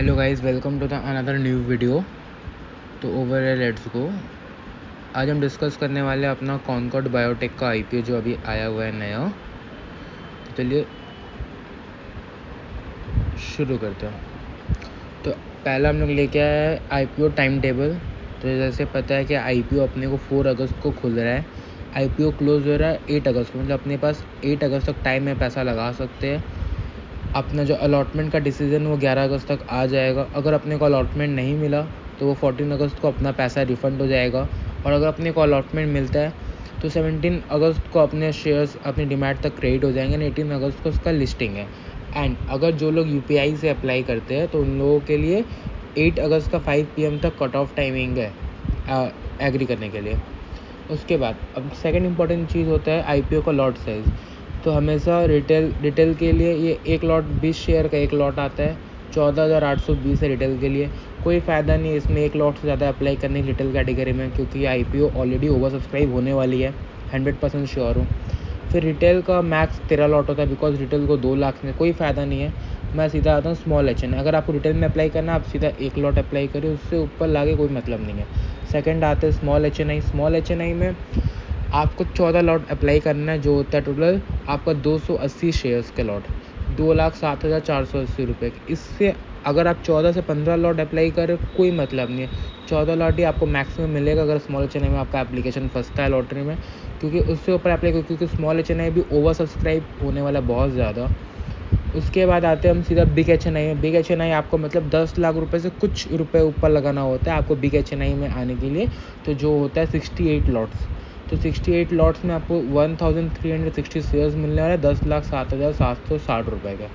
Hello guys, welcome to the another new video. तो ओवर है, लेट्स गो। आज हम डिस्कस करने वाले हैं अपना कॉनकॉर्ड बायोटेक का आईपीओ जो अभी आया हुआ है नया। तो चलिए शुरू करते हैं। तो पहला हम लोग लेके आया है आईपीओ टाइम टेबल। तो जैसे पता है कि आईपीओ अपने को 4 अगस्त को खुल रहा है। आईपीओ क्लोज हो रहा है 8 अगस्त को, मतलब अपने पास 8 अगस्त तक टाइम में पैसा लगा सकते हैं। अपना जो अलॉटमेंट का डिसीज़न वो 11 अगस्त तक आ जाएगा। अगर अपने को अलॉटमेंट नहीं मिला तो वो 14 अगस्त को अपना पैसा रिफ़ंड हो जाएगा। और अगर अपने को अलॉटमेंट मिलता है तो 17 अगस्त को अपने शेयर्स अपनी डिमैट तक क्रेडिट हो जाएंगे। 18 अगस्त को उसका लिस्टिंग है। एंड अगर जो लोग यूपीआई से अप्लाई करते हैं तो उन लोगों के लिए 8 अगस्त का 5 PM तक कट ऑफ टाइमिंग है एग्री करने के लिए। उसके बाद अब सेकंड इम्पॉर्टेंट चीज़ होता है आईपीओ का लॉट साइज़। तो हमेशा रिटेल के लिए ये एक लॉट 20 शेयर का एक लॉट आता है। 14,820 है रिटेल के लिए। कोई फ़ायदा नहीं है इसमें एक लॉट से ज़्यादा अप्लाई करने की रिटेल कैटेगरी में, क्योंकि ये आईपीओ ऑलरेडी ओवर सब्सक्राइब होने वाली है, 100% श्योर हूँ। फिर रिटेल का मैक्स 13 लॉट होता है, बिकॉज रिटेल को 2 लाख में कोई फ़ायदा नहीं है। मैं सीधा आता हूँ स्मॉल एचएन। अगर आपको रिटेल में अप्लाई करना है आप सीधा एक लॉट अप्लाई करिए, उससे ऊपर लाके कोई मतलब नहीं है। सेकंड आते हैं स्मॉल एचएनआई। स्मॉल एचएनआई में आपको 14 लॉट अप्लाई करना है, जो होता है टोटल आपका 280 शेयर्स के लॉट, 2,07,480 रुपये। इससे अगर आप 14 से 15 लॉट अप्लाई करें कोई मतलब नहीं है। 14 लॉट ही आपको मैक्सिमम मिलेगा अगर स्मॉल एचएनआई में आपका एप्लीकेशन फंसता है लॉटरी में, क्योंकि उससे ऊपर अप्लाई करो, क्योंकि स्मॉल एचएनआई भी ओवर सब्सक्राइब होने वाला बहुत ज़्यादा। उसके बाद आते हैं हम सीधा बिग एचएनआई में। बिग एचएनआई आपको मतलब 10 लाख रुपए से कुछ रुपए ऊपर लगाना होता है आपको बिग एचएनआई में आने के लिए। तो जो होता है 68 लॉट्स। तो 68 लॉट्स में आपको 1360 शेयर्स मिलने वाले 10,07,760 रुपये का।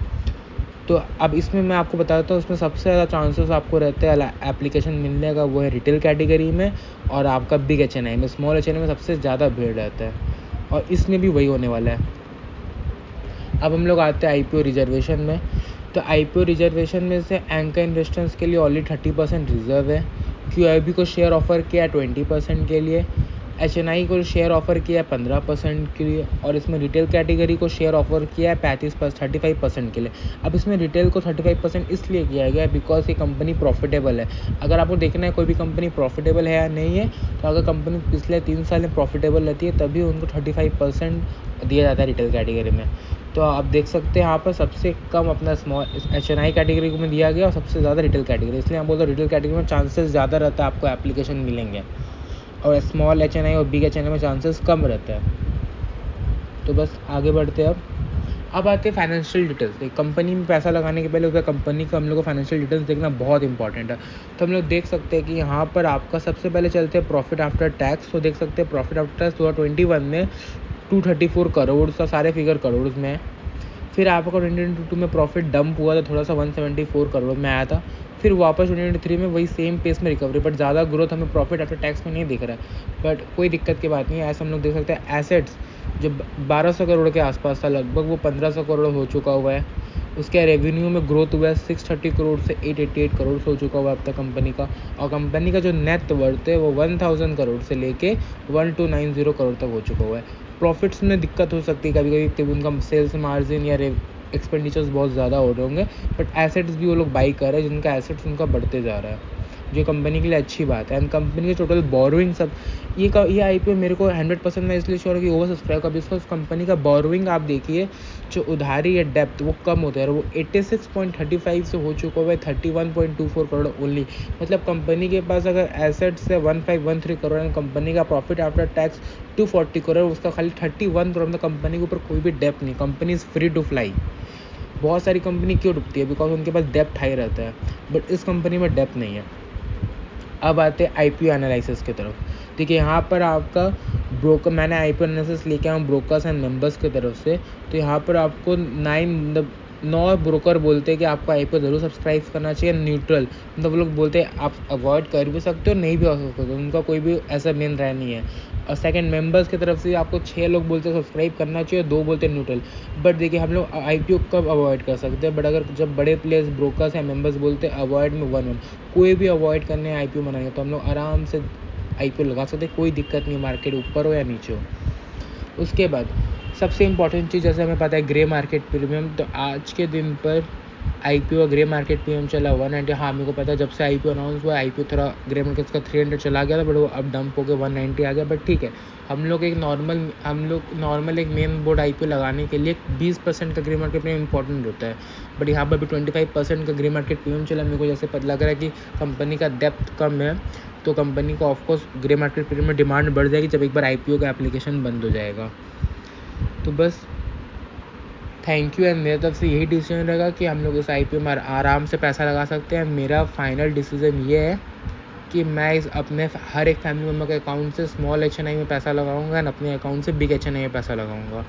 तो अब इसमें मैं आपको बता देता हूँ, इसमें सबसे ज़्यादा चांसेस आपको रहते हैं एप्लीकेशन मिलने का, वो है रिटेल कैटेगरी में और आपका बिग एचएनआई में। स्मॉल एचएनआई में सबसे ज़्यादा भीड़ रहता है और इसमें भी वही होने वाला है। अब हम लोग आते हैं आईपीओ रिजर्वेशन में। तो आईपीओ रिजर्वेशन में से एंकर इन्वेस्टर्स के लिए ऑलरेडी 30% रिजर्व है। क्यूआईबी को शेयर ऑफर किया है 20% के लिए। एचएनआई को शेयर ऑफर किया है 15% के लिए। और इसमें रिटेल कैटेगरी को शेयर ऑफर किया है 35% के लिए। अब इसमें रिटेल को 35% इसलिए किया गया है बिकॉज ये कंपनी प्रॉफिटेबल है। अगर आपको देखना है कोई भी कंपनी प्रॉफिटेबल है या नहीं है, तो अगर कंपनी पिछले 3 साल में प्रॉफिटेबल रहती है तभी उनको 35% दिया जाता है रिटेल कैटेगरी में। तो आप देख सकते हैं यहाँ पर सबसे कम अपना स्मॉल एचएनआई कैटेगरी में दिया गया और सबसे ज़्यादा रिटेल कैटेगरी, इसलिए हम बोलते हैं रिटेल कैटेगरी में चांसेस ज़्यादा रहता है आपको एप्लीकेशन मिलेंगे, और स्मॉल एचएनआई और बिग एचएनआई में चांसेस कम रहता है। तो बस आगे बढ़ते हैं। अब आते हैं फाइनेंशियल डिटेल्स। एक कंपनी में पैसा लगाने के पहले उसका कंपनी का हम लोग को फाइनेंशियल डिटेल्स देखना बहुत इंपॉर्टेंट है। तो हम लोग देख सकते हैं कि यहाँ पर आपका सबसे पहले चलते हैं प्रॉफिट आफ्टर टैक्स। तो देख सकते हैं प्रॉफिट आफ्टर टैक्स 2021 में 234 करोड़ का, सारे फिगर करोड़ में है। फिर आपका 2022 में प्रॉफिट डंप हुआ था, थोड़ा सा 174 करोड़ में आया था। फिर वापस 2023 में वही सेम पेस में रिकवरी, बट ज़्यादा ग्रोथ हमें प्रॉफिट आफ्टर टैक्स में नहीं दिख रहा है। बट कोई दिक्कत की बात नहीं है, ऐसा हम लोग देख सकते हैं एसेट्स जो 1200 करोड़ के आसपास था लगभग, वो 1500 करोड़ हो चुका हुआ है। उसके रेवेन्यू में ग्रोथ हुआ है 630 करोड़ से 888 करोड़ हो चुका हुआ है अब तक कंपनी का। और कंपनी का जो नेट वर्थ है वो 1000 करोड़ से लेके 1290 करोड़ तक हो चुका हुआ है। प्रॉफिट्स में दिक्कत हो सकती है कभी कभी, उनका सेल्स मार्जिन या एक्सपेंडिचर्स बहुत ज़्यादा हो रहे होंगे, बट एसेट्स भी वो लोग बाई कर रहे हैं जिनका एसेट्स उनका बढ़ते जा रहा है, जो कंपनी के लिए अच्छी बात है। एंड कंपनी के टोटल बोरोइंग सब ये आईपीओ मेरे को 100% मैं इसलिए श्योर कि ओवर सब्सक्राइब का, बिकॉज कंपनी का बोरोइंग आप देखिए, जो उधारी है डेप्थ वो कम होता है, वो 86.35 से हो चुका हुआ है 31.24 करोड़ ओनली। मतलब कंपनी के पास अगर एसेट्स है 1513 करोड़ एंड कंपनी का प्रॉफिट आफ्टर टैक्स 240 करोड़, उसका खाली 31 करोड़ में कंपनी के ऊपर कोई भी डेप्थ नहीं। Company is free to fly. बहुत सारी कंपनी क्यों डूबती है, बिकॉज उनके पास डेप्थ हाई रहता है, बट इस कंपनी में डेप्थ नहीं है। अब आते हैं आईपीओ एनालिसिस की तरफ। देखिए यहाँ पर आपका ब्रोकर, मैंने आईपीओ एनालिसिस लेके आया हूँ ब्रोकर्स एंड मेंबर्स की तरफ से। तो यहाँ पर आपको 9 ब्रोकर बोलते हैं कि आपको आईपीओ ज़रूर सब्सक्राइब करना चाहिए। न्यूट्रल मतलब वो लोग बोलते हैं आप अवॉइड कर भी सकते हो, नहीं भी हो सकते हो, उनका कोई भी ऐसा मेन राय नहीं है। और सेकंड मेंबर्स की तरफ से आपको 6 लोग बोलते हैं सब्सक्राइब करना चाहिए, 2 बोलते हैं न्यूट्रल। बट देखिए हम लोग आईपीओ कब अवॉइड कर सकते हैं, बट अगर जब बड़े प्लेयर्स ब्रोकर्स या मेंबर्स बोलते हैं अवॉइड में 1-1, कोई भी अवॉइड करने आईपीओ मनाएंगे तो हम लोग आराम से आईपीओ लगा सकते हैं, कोई दिक्कत नहीं, मार्केट ऊपर हो या नीचे हो। उसके बाद सबसे इंपॉर्टेंट चीज़, जैसे हमें पता है ग्रे मार्केट प्रीमियम, तो आज के दिन पर IPO ग्रे मार्केट पीएम चला 190। हाँ मेरे को पता है, जब से IPO अनाउंस हुआ IPO थोड़ा ग्रे मार्केट का 300 चला गया था, बट वो अब डंप होकर 190 आ गया। बट ठीक है, हम लोग नॉर्मल एक मेन बोर्ड IPO लगाने के लिए 20% का ग्रे मार्केट प्रीमियम इंपॉर्टेंट होता है। बट यहाँ पर भी 25% का ग्रे मार्केट प्रीमियम चला। मेरे को जैसे पता लग रहा है कि कंपनी का डेप्थ कम है, तो कंपनी को ऑफकोर्स ग्रे मार्केट प्रीमियम में डिमांड बढ़ जाएगी जब एक बार IPO का एप्लीकेशन बंद हो जाएगा। तो बस थैंक यू। एंड मेरे तरफ से यही डिसीजन रहेगा कि हम लोग इस IPO में आराम से पैसा लगा सकते हैं। मेरा फाइनल डिसीजन ये है कि मैं इस अपने हर एक फैमिली मेम्बर के अकाउंट से स्मॉल HNI में पैसा लगाऊंगा एंड अपने अकाउंट से बिग HNI में पैसा लगाऊंगा।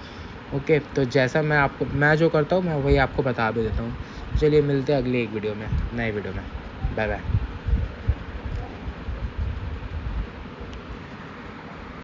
ओके, तो जैसा मैं जो करता हूँ मैं वही आपको बता भी देता हूँ। चलिए मिलते हैं अगले एक वीडियो में, नए वीडियो में। Bye bye.